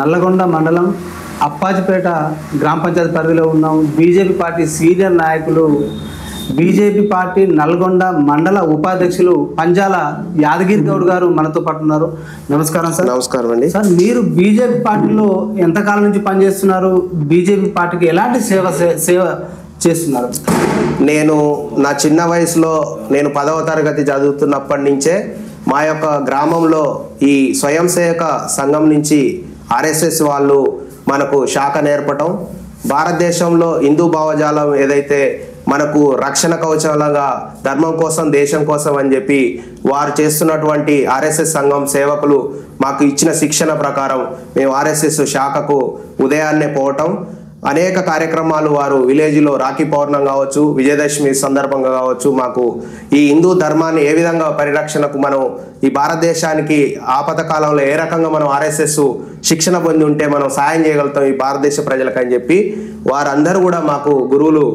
నల్లగొండ మండలం అప్పాజిపేట గ్రామ పంచాయతీ పరిధిలో ఉన్నాం. బీజేపీ పార్టీ సీనియర్ నాయకులు, బీజేపీ పార్టీ నల్గొండ మండల ఉపాధ్యక్షులు పంజాల యాదగిరి గౌడ్ గారు మనతో పాటు ఉన్నారు. నమస్కారం సార్. నమస్కారం అండి. సార్, మీరు బీజేపీ పార్టీలో ఎంతకాలం నుంచి పనిచేస్తున్నారు? బీజేపీ పార్టీకి ఎలాంటి సేవ చేస్తున్నారు? నేను నా చిన్న వయసులో నేను 10వ తరగతి చదువుతున్నప్పటి నుంచే మా యొక్క గ్రామంలో ఈ స్వయం సేవక సంఘం నుంచి ఆర్ఎస్ఎస్ వాళ్ళు మనకు శాఖ నేర్పటం, భారతదేశంలో హిందూ భావజాలం ఏదైతే మనకు రక్షణ కవచాలుగా ధర్మం కోసం దేశం కోసం అని చెప్పి వారు చేస్తున్నటువంటి ఆర్ఎస్ఎస్ సంఘం సేవకులు మాకు ఇచ్చిన శిక్షణ ప్రకారం మేము ఆర్ఎస్ఎస్ శాఖకు ఉదయాన్నే పోవటం, అనేక కార్యక్రమాలు వారు విలేజ్లో రాఖీ పౌర్ణం కావచ్చు, విజయదశమి సందర్భంగా కావచ్చు, మాకు ఈ హిందూ ధర్మాన్ని ఏ విధంగా పరిరక్షణకు మనం ఈ భారతదేశానికి ఆపద కాలంలో ఏ రకంగా మనం ఆర్ఎస్ఎస్ శిక్షణ పొంది ఉంటే మనం సాయం చేయగలుగుతాం ఈ భారతదేశ ప్రజలకు అని చెప్పి వారందరూ కూడా మాకు గురువులు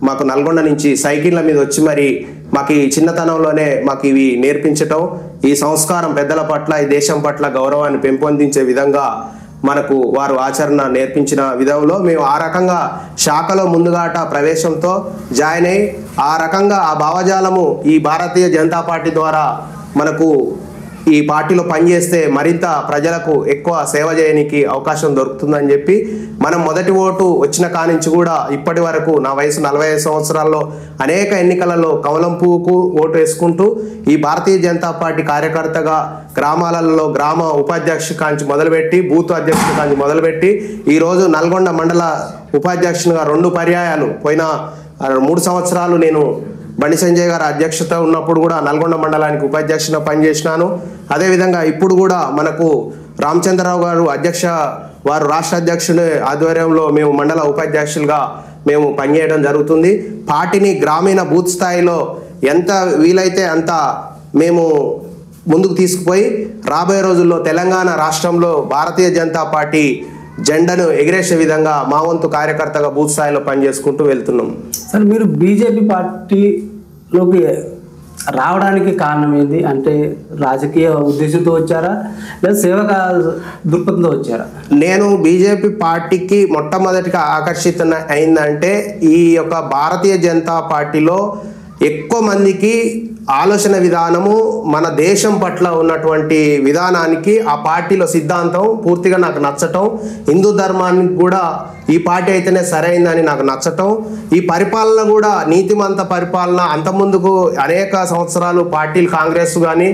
మాకు నల్గొండ నుంచి సైకిళ్ళ మీద వచ్చి మరి మాకు ఈ చిన్నతనంలోనే మాకు ఇవి నేర్పించటం, ఈ సంస్కారం పెద్దల పట్ల ఈ దేశం పట్ల గౌరవాన్ని పెంపొందించే విధంగా మనకు వారు ఆచరణ నేర్పించిన విధంలో మేము ఆ రకంగా శాఖలో ముందుగాట ప్రవేశంతో జాయిన్ అయ్యి ఆ రకంగా ఆ భావజాలము ఈ భారతీయ జనతా పార్టీ ద్వారా మనకు ఈ పార్టీలో పనిచేస్తే మరింత ప్రజలకు ఎక్కువ సేవ చేయడానికి అవకాశం దొరుకుతుందని చెప్పి మనం మొదటి ఓటు వచ్చిన కానించి కూడా ఇప్పటి వరకు నా వయసు 45 సంవత్సరాల్లో అనేక ఎన్నికలలో కమలం పువ్వుకు ఓటు వేసుకుంటూ ఈ భారతీయ జనతా పార్టీ కార్యకర్తగా గ్రామాలలో గ్రామ ఉపాధ్యక్షుడి కాంచి మొదలుపెట్టి బూత్ అధ్యక్షుడి కాంచి మొదలుపెట్టి ఈరోజు నల్గొండ మండల ఉపాధ్యక్షునిగా 2 పర్యాయాలు పోయిన 3 సంవత్సరాలు నేను బండి సంజయ్ గారు అధ్యక్షత ఉన్నప్పుడు కూడా నల్గొండ మండలానికి ఉపాధ్యక్షునిగా పనిచేసినాను. అదేవిధంగా ఇప్పుడు కూడా మనకు రామచంద్రరావు గారు వారు రాష్ట్ర అధ్యక్షుడి ఆధ్వర్యంలో మేము మండల ఉపాధ్యక్షులుగా మేము పనిచేయడం జరుగుతుంది. పార్టీని గ్రామీణ బూత్ స్థాయిలో ఎంత వీలైతే అంత మేము ముందుకు తీసుకుపోయి రాబోయే రోజుల్లో తెలంగాణ రాష్ట్రంలో భారతీయ జనతా పార్టీ జెండాను ఎగిరేసే విధంగా మా వంతు కార్యకర్తగా బూత్ స్థాయిలో పనిచేసుకుంటూ వెళ్తున్నాం. సార్, మీరు బీజేపీ పార్టీలోకి రావడానికి కారణం ఏంటి? అంటే రాజకీయ ఉద్దేశంతో వచ్చారా లేదా సేవక దృక్పథంతో వచ్చారా? నేను బీజేపీ పార్టీకి మొట్టమొదటిగా ఆకర్షిత అయిందంటే ఈ యొక్క భారతీయ జనతా పార్టీలో ఎక్కువ మందికి ఆలోచన విధానము మన దేశం పట్ల ఉన్నటువంటి విధానానికి ఆ పార్టీలో సిద్ధాంతం పూర్తిగా నాకు నచ్చటం, హిందూ ధర్మానికి కూడా ఈ పార్టీ అయితేనే సరైందని నాకు నచ్చటం, ఈ పరిపాలన కూడా నీతిమంత పరిపాలన. అంతకుముందుకు అనేక సంవత్సరాలు పార్టీలు కాంగ్రెస్ కానీ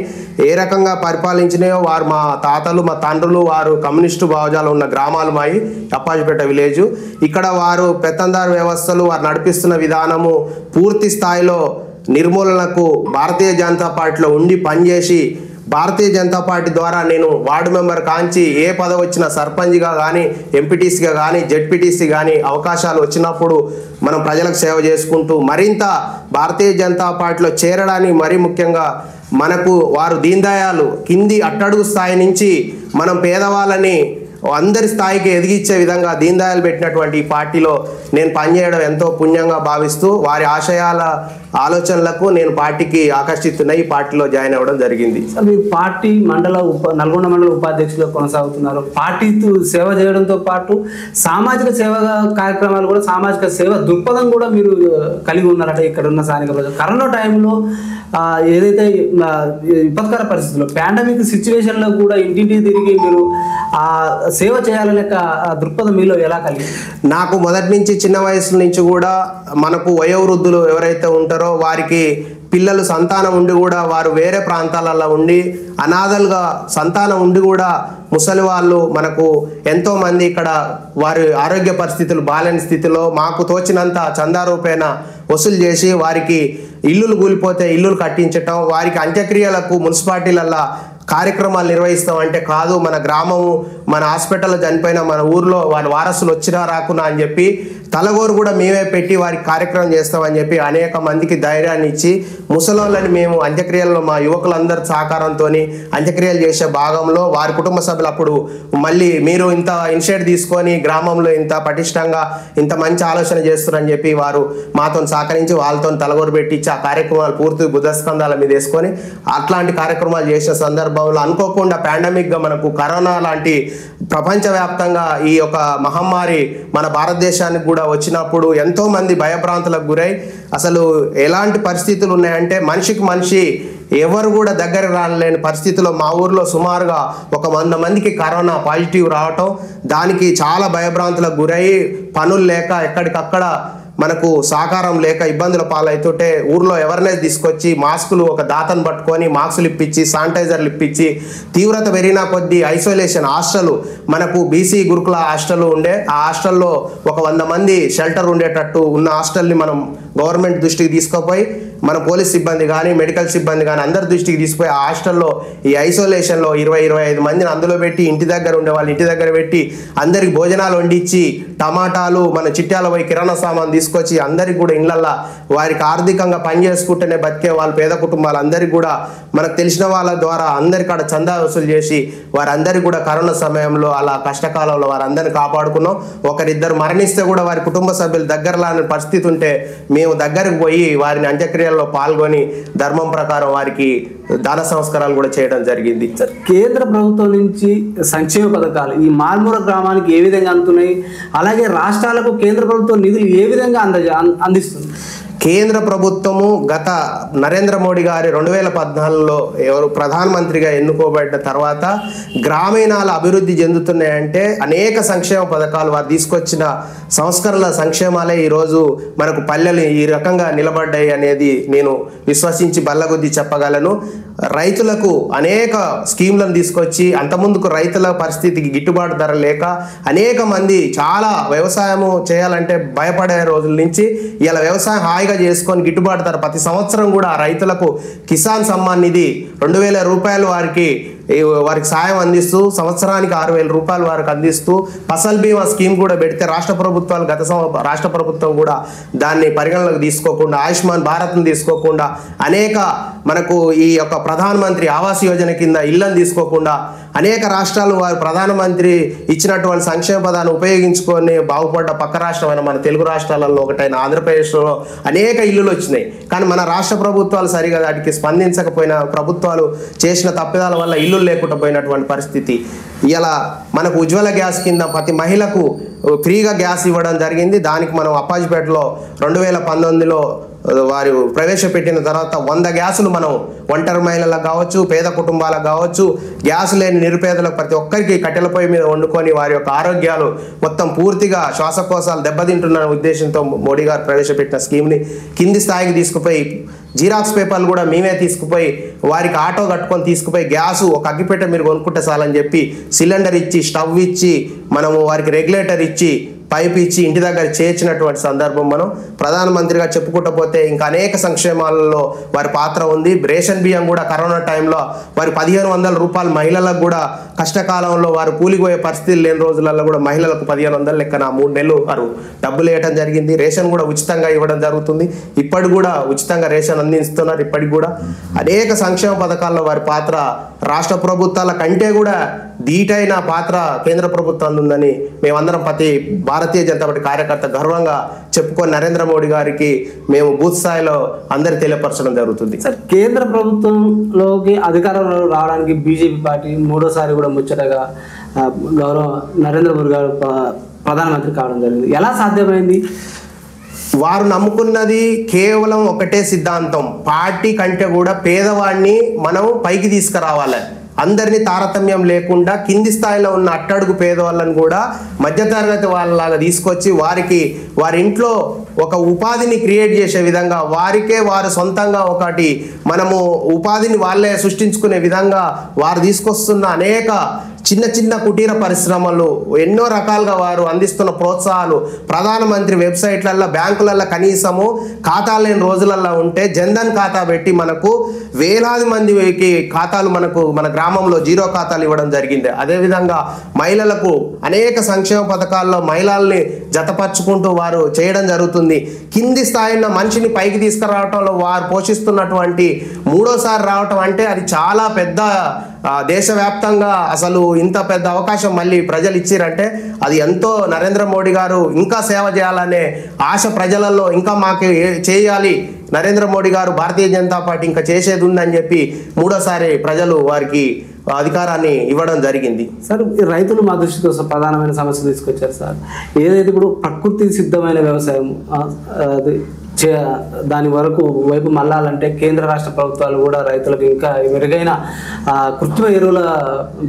ఏ రకంగా పరిపాలించినాయో వారు మా తాతలు మా తండ్రులు వారు కమ్యూనిస్టు భావజాలు ఉన్న గ్రామాలు మాయి అప్పాజిపేట విలేజు. ఇక్కడ వారు పెత్తందారు వ్యవస్థలు వారు నడిపిస్తున్న విధానము పూర్తి స్థాయిలో నిర్మూలనకు భారతీయ జనతా పార్టీలో ఉండి పనిచేసి భారతీయ జనతా పార్టీ ద్వారా నేను వార్డు మెంబర్ కాంచి ఏ పదవి వచ్చినా సర్పంచ్గా కానీ ఎంపీటీసీగా కానీ జెడ్పీటీసీ కానీ అవకాశాలు వచ్చినప్పుడు మనం ప్రజలకు సేవ చేసుకుంటూ మరింత భారతీయ జనతా పార్టీలో చేరడానికి మరీ ముఖ్యంగా మనకు వారు దీన్ దయాళ్ కింది అట్టడుగు స్థాయి నుంచి మనం పేదవాళ్ళని అందరి స్థాయికి ఎదిగించే విధంగా దీన్ దయాళ్ పెట్టినటువంటి ఈ పార్టీలో నేను పనిచేయడం ఎంతో పుణ్యంగా భావిస్తూ వారి ఆలోచనలకు నేను పార్టీకి ఆకర్షితున్న ఈ పార్టీలో జాయిన్ అవ్వడం జరిగింది. సార్, మీ పార్టీ నల్గొండ మండల ఉపాధ్యక్షులుగా కొనసాగుతున్నారు. పార్టీతో సేవ చేయడంతో పాటు సామాజిక సేవ కార్యక్రమాలు కూడా సామాజిక సేవ దృక్పథం కూడా మీరు కలిగి ఉన్నారట. ఇక్కడ ఉన్న స్థానిక ప్రజలు కరోనా టైంలో ఏదైతే విపత్కర పరిస్థితుల్లో పాండమిక్ సిచ్యువేషన్లో కూడా ఇంటింటికి తిరిగి మీరు ఆ సేవ చేయాలనే దృక్పథం మీలో ఎలా కలిగింది? నాకు మొదటి నుంచి చిన్న వయసు నుంచి కూడా మనకు వయోవృద్ధులు ఎవరైతే ఉంటారో వారికి పిల్లలు సంతానం ఉండి కూడా వారు వేరే ప్రాంతాలలో ఉండి అనాథలుగా సంతానం ఉండి కూడా ముసలి వాళ్ళు మనకు ఎంతోమంది ఇక్కడ వారి ఆరోగ్య పరిస్థితులు బాలేని స్థితిలో మాకు తోచినంత చందా రూపేణ వసూలు చేసి వారికి ఇల్లులు కూలిపోతే ఇల్లులు కట్టించటం, వారికి అంత్యక్రియలకు మున్సిపాలిటీలల్లో కార్యక్రమాలు నిర్వహిస్తాం అంటే కాదు మన గ్రామము మన హాస్పిటల్లో చనిపోయిన మన ఊర్లో వారి వారసులు వచ్చినా రాకున్నా అని చెప్పి తలగోరు కూడా మేమే పెట్టి వారికి కార్యక్రమం చేస్తామని చెప్పి అనేక మందికి ధైర్యాన్ని ఇచ్చి ముసలోళ్ళని మేము అంత్యక్రియల్లో మా యువకులందరి సహకారంతో అంత్యక్రియలు చేసే భాగంలో వారి కుటుంబ సభ్యులు అప్పుడు మళ్ళీ మీరు ఇంత ఇనిషియేట్ తీసుకొని గ్రామంలో ఇంత పటిష్టంగా ఇంత మంచి ఆలోచన చేస్తున్నారని చెప్పి వారు మాతో సహకరించి వాళ్ళతో తలగోరు పెట్టించి ఆ కార్యక్రమాలు పూర్తి బుధస్కంధాల మీద వేసుకొని అట్లాంటి కార్యక్రమాలు చేసిన సందర్భంలో అనుకోకుండా పాండమిక్గా మనకు కరోనా లాంటి ప్రపంచవ్యాప్తంగా ఈ యొక్క మహమ్మారి మన భారతదేశానికి కూడా వచ్చినప్పుడు ఎంతో మంది భయభ్రాంతులకు గురై అసలు ఎలాంటి పరిస్థితులు ఉన్నాయంటే మనిషికి మనిషి ఎవరు కూడా దగ్గర రాలేని పరిస్థితిలో మా ఊర్లో సుమారుగా 100 మందికి కరోనా పాజిటివ్ రావటం, దానికి చాలా భయభ్రాంతులకు గురై పనులు లేక ఎక్కడికక్కడ మనకు సహకారం లేక ఇబ్బందుల పాలవుతుంటే ఊర్లో అవేర్నెస్ తీసుకొచ్చి మాస్కులు ఒక దాతను పట్టుకొని మాస్కులు ఇప్పించి శానిటైజర్లు ఇప్పించి తీవ్రత పెరిగిన కొద్దీ ఐసోలేషన్ హాస్టల్ మనకు బీసీ గురుకుల హాస్టల్ ఉండే ఆ హాస్టల్లో ఒక 100 మంది షెల్టర్ ఉండేటట్టు ఉన్న హాస్టల్ని మనం గవర్నమెంట్ దృష్టికి తీసుకుపోయి మన పోలీస్ సిబ్బంది కానీ మెడికల్ సిబ్బంది కానీ అందరి దృష్టికి తీసుకుపోయి ఆ హాస్టల్లో ఈ ఐసోలేషన్లో 20-25 మందిని అందులో పెట్టి ఇంటి దగ్గర ఉండే వాళ్ళు ఇంటి దగ్గర పెట్టి అందరికి భోజనాలు వండించి టమాటాలు మన చిట్యాల పోయి కిరాణా సామాన్ తీసుకొచ్చి అందరికి కూడా ఇళ్ళల్లో వారికి ఆర్థికంగా పని చేసుకుంటేనే బతికే వాళ్ళు పేద కుటుంబాలు అందరికి కూడా మనకు తెలిసిన వాళ్ళ ద్వారా అందరికాడ చందా వసూలు చేసి వారందరికీ కూడా కరోనా సమయంలో అలా కష్టకాలంలో వారందరిని కాపాడుకున్నాం. ఒకరిద్దరు మరణిస్తే కూడా వారి కుటుంబ సభ్యులు దగ్గర లాని పరిస్థితి ఉంటే మేము దగ్గరకు పోయి వారిని అంత్యక్రియల్లో పాల్గొని ధర్మం ప్రకారం వారికి దాన సంస్కారాలు కూడా చేయడం జరిగింది. కేంద్ర ప్రభుత్వం నుంచి సంక్షేమ పథకాలు ఈ మారుమూల గ్రామానికి ఏ విధంగా అందుతున్నాయి, అలాగే రాష్ట్రాలకు కేంద్ర ప్రభుత్వం నిధులు ఏ విధంగా అందిస్తుంది? కేంద్ర ప్రభుత్వము గత నరేంద్ర మోడీ గారి 2014లో ఎవరు ప్రధానమంత్రిగా ఎన్నుకోబడిన తర్వాత గ్రామీణాల అభివృద్ధి చెందుతున్నాయంటే అనేక సంక్షేమ పథకాలు వారు తీసుకొచ్చిన సంస్కరణల సంక్షేమాలే ఈరోజు మనకు పల్లెలు ఈ రకంగా నిలబడ్డాయి అనేది నేను విశ్వసించి బల్లగుద్ది చెప్పగలను. రైతులకు అనేక స్కీమ్లను తీసుకొచ్చి అంతకుముందుకు రైతుల పరిస్థితికి గిట్టుబాటు ధర లేక అనేక మంది చాలా వ్యవసాయము చేయాలంటే భయపడే రోజుల నుంచి ఇలా వ్యవసాయం హాయిగా చేసుకొని గిట్టుబాటు ధర ప్రతి సంవత్సరం కూడా రైతులకు కిసాన్ సమ్మాన్ నిధి 2000 రూపాయలు వారికి సాయం అందిస్తూ సంవత్సరానికి 6000 రూపాయలు వారికి అందిస్తూ ఫసల్ బీమా స్కీమ్ కూడా పెడితే రాష్ట్ర ప్రభుత్వాలు రాష్ట్ర ప్రభుత్వం కూడా దాన్ని పరిగణలోకి తీసుకోకుండా ఆయుష్మాన్ భారత్ను తీసుకోకుండా అనేక మనకు ఈ యొక్క ప్రధానమంత్రి ఆవాస్ యోజన కింద ఇళ్లను తీసుకోకుండా అనేక రాష్ట్రాలు వారు ప్రధానమంత్రి ఇచ్చినటువంటి సంక్షేమ పదాన్ని ఉపయోగించుకొని బాగుపడ్డ పక్క రాష్ట్రమైన మన తెలుగు రాష్ట్రాలలో ఒకటైన ఆంధ్రప్రదేశ్లో అనేక ఇల్లులు వచ్చినాయి. కానీ మన రాష్ట్ర ప్రభుత్వాలు సరిగా వాటికి స్పందించకపోయిన ప్రభుత్వాలు చేసిన తప్పిదాల వల్ల ఇల్లు లేకుండా పోయినటువంటి పరిస్థితి. ఇలా మనకు ఉజ్వల గ్యాస్ కింద ప్రతి మహిళకు ఫ్రీగా గ్యాస్ ఇవ్వడం జరిగింది. దానికి మనం అప్పాజిపేటలో 2019లో వారు ప్రవేశపెట్టిన తర్వాత 100 గ్యాసులు మనం ఒంటరి మహిళలకు కావచ్చు, పేద కుటుంబాలకు కావచ్చు, గ్యాస్ లేని నిరుపేదలకు ప్రతి ఒక్కరికి కట్టెల పొయ్యి మీద వండుకొని వారి యొక్క ఆరోగ్యాలు మొత్తం పూర్తిగా శ్వాసకోశాలు దెబ్బతింటున్న ఉద్దేశంతో మోడీ గారు ప్రవేశపెట్టిన స్కీమ్ని కింది స్థాయికి తీసుకుపోయి జిరాక్స్ పేపర్లు కూడా మేమే తీసుకుపోయి వారికి ఆటో కట్టుకొని తీసుకుపోయి గ్యాసు ఒక అగ్గిపెట్ట మీరు కొనుక్కుంటే చాలని చెప్పి సిలిండర్ ఇచ్చి స్టవ్ ఇచ్చి మనము వారికి రెగ్యులేటర్ ఇచ్చి పైప్ ఇచ్చి ఇంటి దగ్గర చేర్చినటువంటి సందర్భం మనం ప్రధానమంత్రిగా చెప్పుకుంటూ పోతే ఇంకా అనేక సంక్షేమాలలో వారి పాత్ర ఉంది. రేషన్ బియ్యం కూడా కరోనా టైంలో వారి 1500 రూపాయలు మహిళలకు కూడా కష్టకాలంలో వారు కూలిపోయే పరిస్థితులు లేని రోజులలో కూడా మహిళలకు 1500 లెక్కన 3 నెలలు వారు డబ్బులు వేయడం జరిగింది. రేషన్ కూడా ఉచితంగా ఇవ్వడం జరుగుతుంది. ఇప్పటికి కూడా ఉచితంగా రేషన్ అందిస్తున్నారు. ఇప్పటికి కూడా అనేక సంక్షేమ పథకాల్లో వారి పాత్ర రాష్ట్ర ప్రభుత్వాల కంటే కూడా ధీటైన పాత్ర కేంద్ర ప్రభుత్వం ఉందని మేమందరం ప్రతి భారతీయ జనతా పార్టీ కార్యకర్త గర్వంగా చెప్పుకొని నరేంద్ర మోడీ గారికి మేము బూత్ స్థాయిలో అందరికి తెలియపరచడం జరుగుతుంది. సార్, కేంద్ర ప్రభుత్వంలోకి అధికారంలో రావడానికి బీజేపీ పార్టీ మూడోసారి కూడా ముచ్చటగా గౌరవ నరేంద్ర మోడీ గారు ప్రధానమంత్రి కావడం జరిగింది. ఎలా సాధ్యమైంది? వారు నమ్ముకున్నది కేవలం ఒకటే సిద్ధాంతం, పార్టీ కంటే కూడా పేదవాడిని మనం పైకి తీసుకురావాలి, అందరినీ తారతమ్యం లేకుండా కింది స్థాయిలో ఉన్న అట్టడుగు పేదవాళ్ళని కూడా మధ్యతరగతి వాళ్ళలాగా తీసుకొచ్చి వారి ఇంట్లో ఒక ఉపాధిని క్రియేట్ చేసే విధంగా వారికే వారు సొంతంగా ఒకటి మనము ఉపాధిని వాళ్ళే సృష్టించుకునే విధంగా వారు తీసుకొస్తున్న అనేక చిన్న చిన్న కుటీర పరిశ్రమలు ఎన్నో రకాలుగా వారు అందిస్తున్న ప్రోత్సాహాలు ప్రధానమంత్రి వెబ్సైట్లల్లో బ్యాంకులలో కనీసము ఖాతాలు లేని రోజులలో ఉంటే జన్ధన్ ఖాతా పెట్టి మనకు వేలాది మందికి ఖాతాలు మన గ్రామంలో జీరో ఖాతాలు ఇవ్వడం జరిగింది. అదేవిధంగా మహిళలకు అనేక సంక్షేమ పథకాల్లో మహిళల్ని జతపరుచుకుంటూ వారు చేయడం జరుగుతుంది. కింది స్థాయిలో మనిషిని పైకి తీసుకురావడంలో వారు పోషిస్తున్నటువంటి మూడోసారి రావటం అంటే అది చాలా పెద్ద దేశవ్యాప్తంగా అసలు ఇంత పెద్ద అవకాశం మళ్ళీ ప్రజలు ఇచ్చిరంటే అది ఎంతో నరేంద్ర మోడీ గారు ఇంకా సేవ చేయాలనే ఆశ ప్రజలలో ఇంకా మాకు చేయాలి నరేంద్ర మోడీ గారు భారతీయ జనతా పార్టీ ఇంకా చేసేది ఉందని చెప్పి మూడోసారి ప్రజలు వారికి అధికారాన్ని ఇవ్వడం జరిగింది. సార్ రైతులు మా దృష్టి కోసం ప్రధానమైన సమస్య తీసుకొచ్చారు సార్. ఏదైతే ఇప్పుడు ప్రకృతి సిద్ధమైన వ్యవసాయం దాని వరకు వైపు మళ్ళాలంటే కేంద్ర రాష్ట్ర ప్రభుత్వాలు కూడా రైతులకు ఇంకా మెరుగైన కృత్రిమ ఎరువుల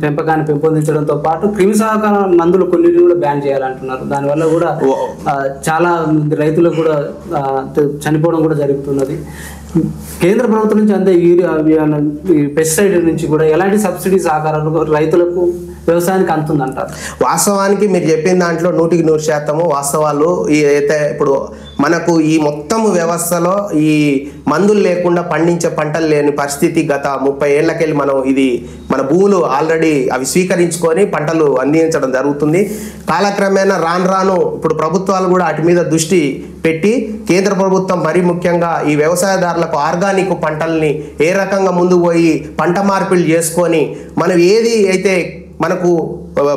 పెంపకాన్ని పెంపొందించడంతో పాటు క్రిమిసంహారక మందులు కొన్నిటిని కూడా బ్యాన్ చేయాలంటున్నారు. దానివల్ల కూడా చాలా రైతులకు కూడా చనిపోవడం కూడా జరుగుతున్నది. కేంద్ర ప్రభుత్వం నుంచి అంతే పెస్టిసైడ్ నుంచి కూడా ఎలాంటి సబ్సిడీ సహకారాలు రైతులకు వ్యవసాయానికి అందుతుందంటారు? వాస్తవానికి మీరు చెప్పిన దాంట్లో 100% వాస్తవాలు. అయితే ఇప్పుడు మనకు ఈ మొత్తం వ్యవస్థలో ఈ మందులు లేకుండా పండించే పంటలు లేని పరిస్థితి గత 30 ఏళ్లకెళ్ళి మనం ఇది మన భూములు ఆల్రెడీ అవి స్వీకరించుకొని పంటలు అందించడం జరుగుతుంది. కాలక్రమేణా రాను ఇప్పుడు ప్రభుత్వాలు కూడా వాటి మీద దృష్టి పెట్టి కేంద్ర ప్రభుత్వం మరీ ముఖ్యంగా ఈ వ్యవసాయదారులకు ఆర్గానిక్ పంటల్ని ఏ రకంగా ముందుకు పోయి పంట మార్పిడి చేసుకొని మనం ఏది అయితే మనకు